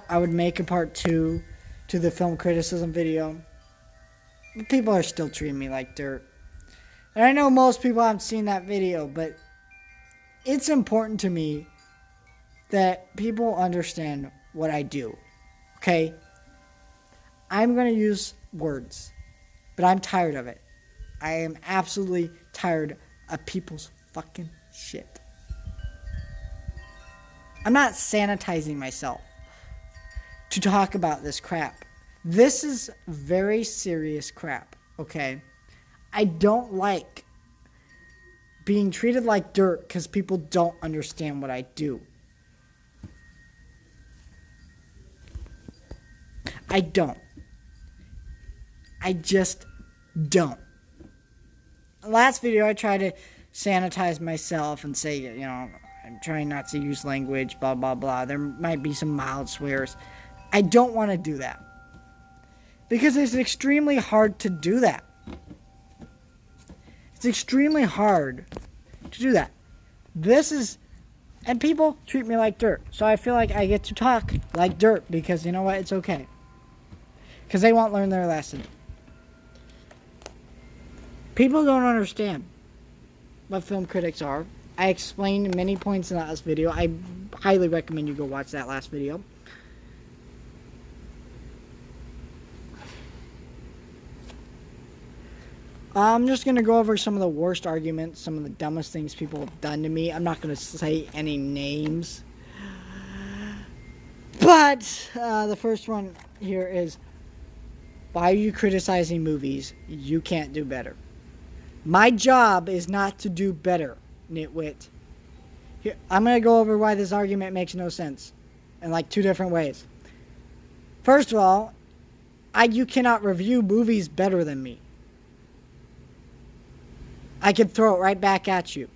I would make a part 2 to the film criticism video. But people are still treating me like dirt. And I know most people haven't seen that video, but it's important to me that people understand what I do. Okay? I'm going to use words, but I'm tired of it. I am absolutely tired of people's fucking shit. I'm not sanitizing myself to talk about this crap. This is very serious crap, okay? I don't like being treated like dirt because people don't understand what I do. I don't. I just don't. Last video I tried to sanitize myself and say, you know, I'm trying not to use language, blah, blah, blah. There might be some mild swears. I don't want to do that. Because it's extremely hard to do that. It's extremely hard to do that. And people treat me like dirt. So I feel like I get to talk like dirt because you know what? It's okay. Because they won't learn their lesson. People don't understand what film critics are. I explained many points in that last video. I highly recommend you go watch that last video. I'm just going to go over some of the worst arguments, some of the dumbest things people have done to me. I'm not going to say any names. But the first one here is, why are you criticizing movies? You can't do better. My job is not to do better, nitwit. Here, I'm going to go over why this argument makes no sense in like 2 different ways. First of all, you cannot review movies better than me. I could throw it right back at you.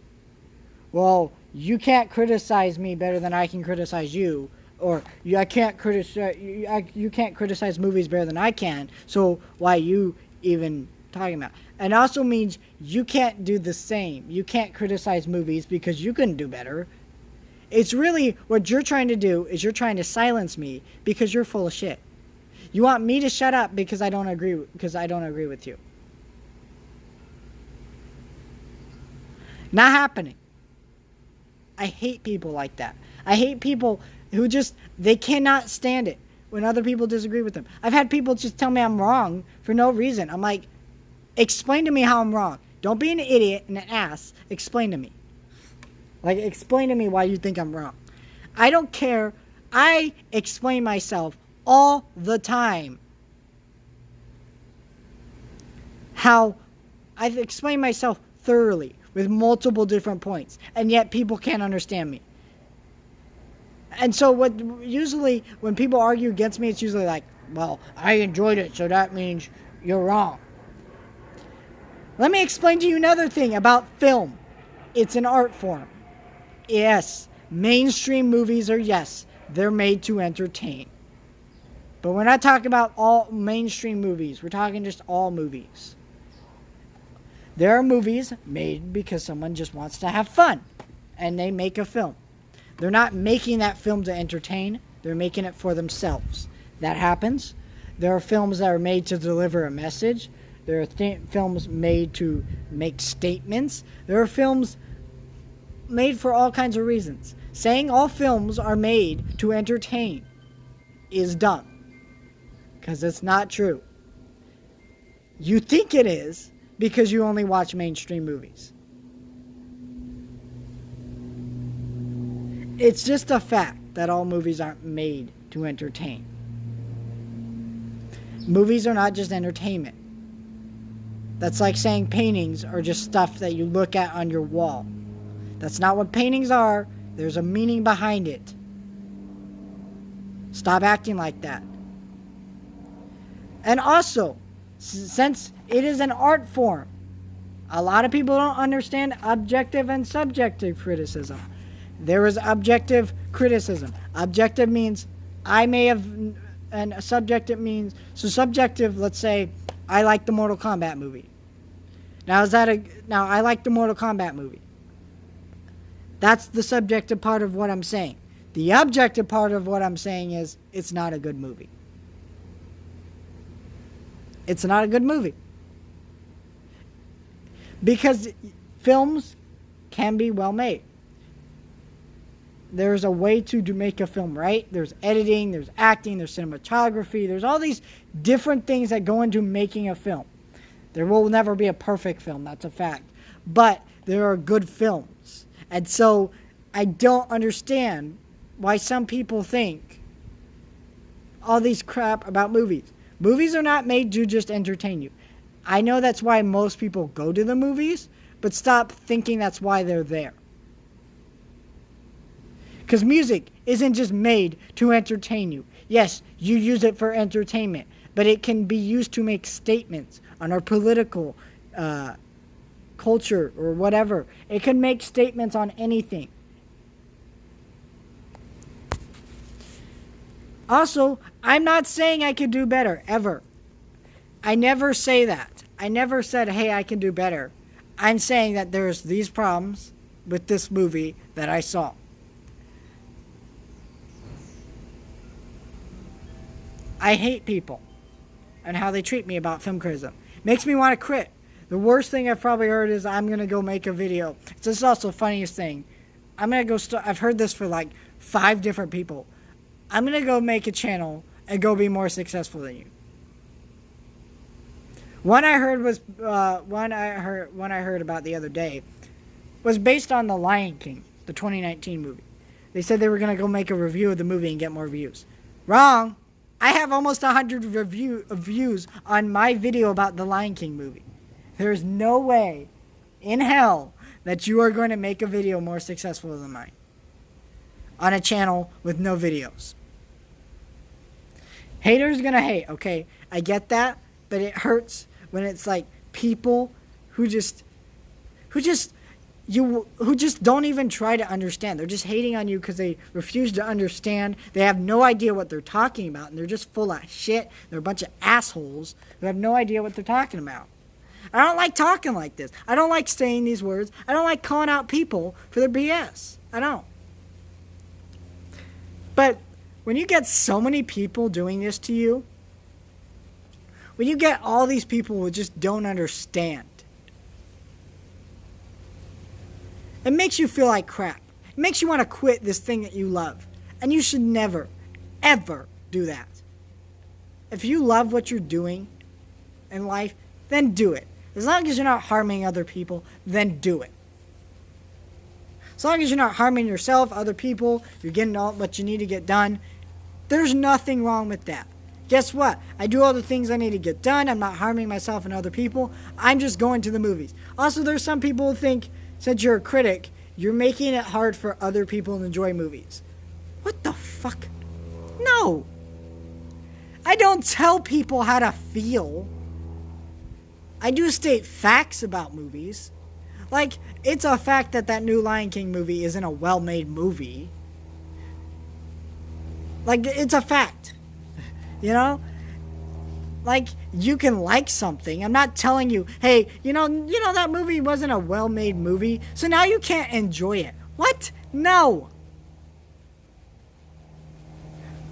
Well, you can't criticize me better than I can criticize you, or you can't criticize movies better than I can. So why are you even talking about? And also means you can't do the same. You can't criticize movies because you couldn't do better. It's really what you're trying to do is you're trying to silence me because you're full of shit. You want me to shut up because I don't agree with you. Not happening. I hate people like that. I hate people who they cannot stand it when other people disagree with them. I've had people just tell me I'm wrong for no reason. I'm like, explain to me how I'm wrong. Don't be an idiot and an ass. Explain to me. Like, explain to me why you think I'm wrong. I don't care. I explain myself all the time. How I've explained myself thoroughly with multiple different points, and yet people can't understand me. And so usually when people argue against me, it's usually like, well, I enjoyed it, so that means you're wrong. Let me explain to you another thing about film. It's an art form. Yes, mainstream movies they're made to entertain. But we're not talking about all mainstream movies. We're talking just all movies. There are movies made because someone just wants to have fun, and they make a film. They're not making that film to entertain. They're making it for themselves. That happens. There are films that are made to deliver a message. There are films made to make statements. There are films made for all kinds of reasons. Saying all films are made to entertain is dumb, because it's not true. You think it is because you only watch mainstream movies. It's just a fact that all movies aren't made to entertain. Movies are not just entertainment. That's like saying paintings are just stuff that you look at on your wall. That's not what paintings are. There's a meaning behind it. Stop acting like that. And also, since it is an art form, a lot of people don't understand objective and subjective criticism. There is objective criticism. Objective means I may have, and subjective means, so subjective, let's say, I like the Mortal Kombat movie. Now I like the Mortal Kombat movie. That's the subjective part of what I'm saying. The objective part of what I'm saying is it's not a good movie. It's not a good movie. Because films can be well made. There's a way to make a film right. There's editing, there's acting, there's cinematography, there's all these different things that go into making a film. There will never be a perfect film, that's a fact. But there are good films. And so I don't understand why some people think all these crap about movies. Movies are not made to just entertain you. I know that's why most people go to the movies, but stop thinking that's why they're there. Because music isn't just made to entertain you. Yes, you use it for entertainment, but it can be used to make statements on our political culture or whatever. It can make statements on anything. Also, I'm not saying I could do better, ever. I never say that. I never said, hey, I can do better. I'm saying that there's these problems with this movie that I saw. I hate people and how they treat me about film criticism. Makes me want to quit. The worst thing I've probably heard is I'm going to go make a video. This is also the funniest thing. I'm going to go I've heard this for like 5 different people. I'm going to go make a channel and go be more successful than you. One I heard about the other day was based on The Lion King, the 2019 movie. They said they were going to go make a review of the movie and get more views. Wrong. I have almost 100 views on my video about the Lion King movie. There's no way in hell that you are going to make a video more successful than mine on a channel with no videos. Haters gonna hate, okay? I get that, but it hurts when it's like people who just don't even try to understand. They're just hating on you because they refuse to understand. They have no idea what they're talking about, and they're just full of shit. They're a bunch of assholes who have no idea what they're talking about. I don't like talking like this. I don't like saying these words. I don't like calling out people for their BS. I don't. But when you get so many people doing this to you, when you get all these people who just don't understand, it makes you feel like crap. It makes you want to quit this thing that you love. And you should never, ever do that. If you love what you're doing in life, then do it. As long as you're not harming other people, then do it. As long as you're not harming yourself, other people, you're getting all what you need to get done, there's nothing wrong with that. Guess what? I do all the things I need to get done. I'm not harming myself and other people. I'm just going to the movies. Also, there's some people who think, since you're a critic, you're making it hard for other people to enjoy movies. What the fuck? No. I don't tell people how to feel. I do state facts about movies. Like, it's a fact that that new Lion King movie isn't a well-made movie. Like, it's a fact. You know? Like, you can like something. I'm not telling you, hey, you know that movie wasn't a well-made movie, so now you can't enjoy it. What? No.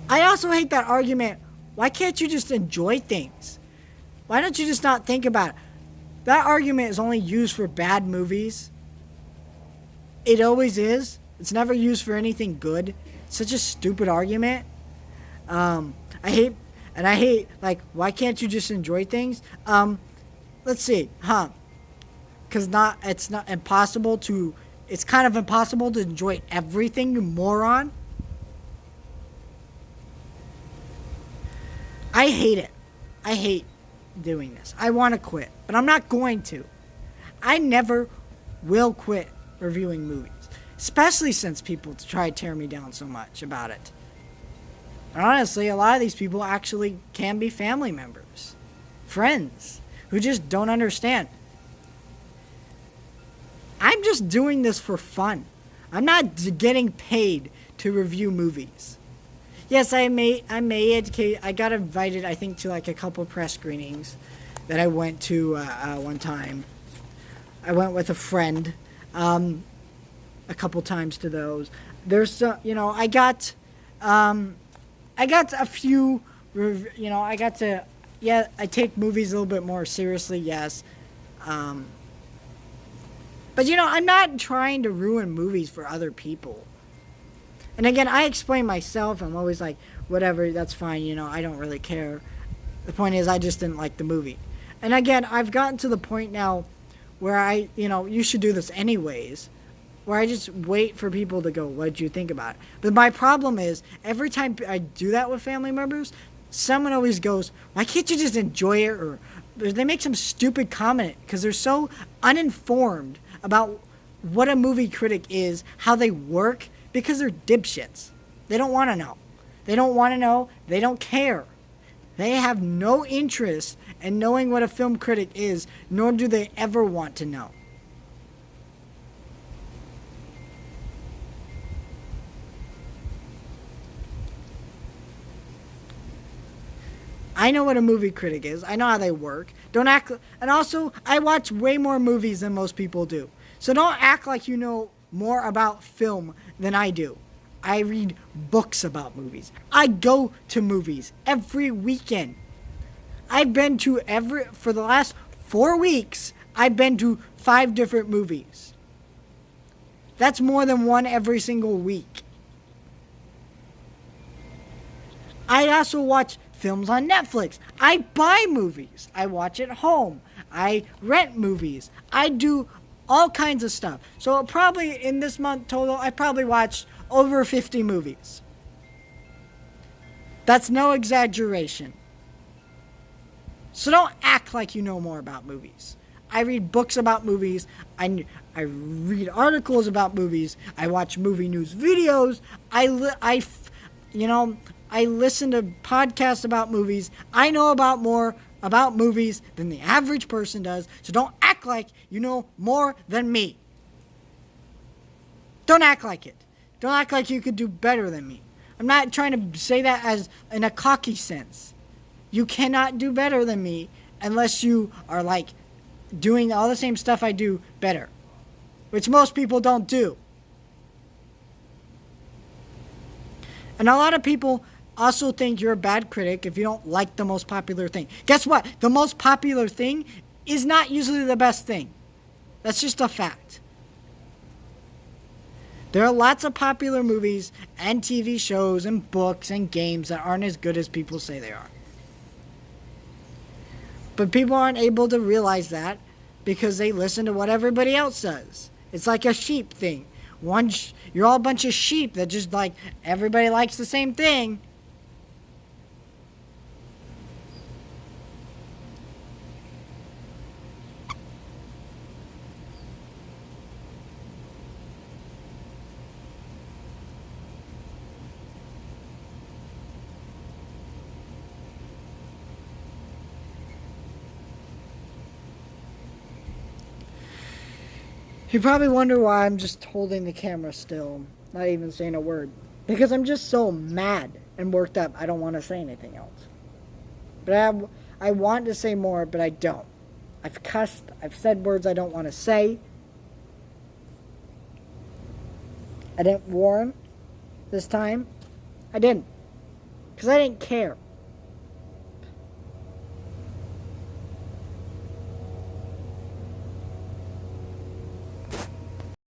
I also hate that argument. Why can't you just enjoy things? Why don't you just not think about it? That argument is only used for bad movies. It always is. It's never used for anything good. It's such a stupid argument. I hate, like, why can't you just enjoy things? Let's see, Because it's not impossible to, it's kind of impossible to enjoy everything, you moron. I hate it. I hate doing this. I want to quit, but I'm not going to. I never will quit reviewing movies, especially since people try to tear me down so much about it. And honestly, a lot of these people actually can be family members, friends, who just don't understand. I'm just doing this for fun. I'm not getting paid to review movies. Yes, I may educate. I got invited, I think, to like a couple press screenings that I went to one time. I went with a friend a couple times to those. There's, I got a few, I got to, yeah, I take movies a little bit more seriously, yes. Um, but, I'm not trying to ruin movies for other people. And again, I explain myself. I'm always like, whatever, that's fine, I don't really care. The point is, I just didn't like the movie. And again, I've gotten to the point now where you should do this anyways, where I just wait for people to go, what did you think about it? But my problem is, every time I do that with family members, someone always goes, why can't you just enjoy it? Or they make some stupid comment because they're so uninformed about what a movie critic is, how they work, because they're dipshits. They don't want to know. They don't want to know. They don't care. They have no interest in knowing what a film critic is, nor do they ever want to know. I know what a movie critic is. I know how they work. Don't act. And also, I watch way more movies than most people do. So don't act like you know more about film than I do. I read books about movies. I go to movies every weekend. I've been to for the last 4 weeks, I've been to 5 different movies. That's more than one every single week. I also watch films on Netflix. I buy movies. I watch at home. I rent movies. I do all kinds of stuff. So probably in this month total, I probably watched over 50 movies. That's no exaggeration. So don't act like you know more about movies. I read books about movies. I read articles about movies. I watch movie news videos. I listen to podcasts about movies. I know about more about movies than the average person does. So don't act like you know more than me. Don't act like it. Don't act like you could do better than me. I'm not trying to say that as in a cocky sense. You cannot do better than me unless you are like doing all the same stuff I do better, which most people don't do. And a lot of people also think you're a bad critic if you don't like the most popular thing. Guess what? The most popular thing is not usually the best thing. That's just a fact. There are lots of popular movies and TV shows and books and games that aren't as good as people say they are. But people aren't able to realize that because they listen to what everybody else says. It's like a sheep thing. You're all a bunch of sheep that just like everybody likes the same thing. You probably wonder why I'm just holding the camera still, not even saying a word. Because I'm just so mad and worked up, I don't want to say anything else. But I want to say more, but I don't. I've cussed, I've said words I don't want to say. I didn't warn this time. I didn't. Because I didn't care.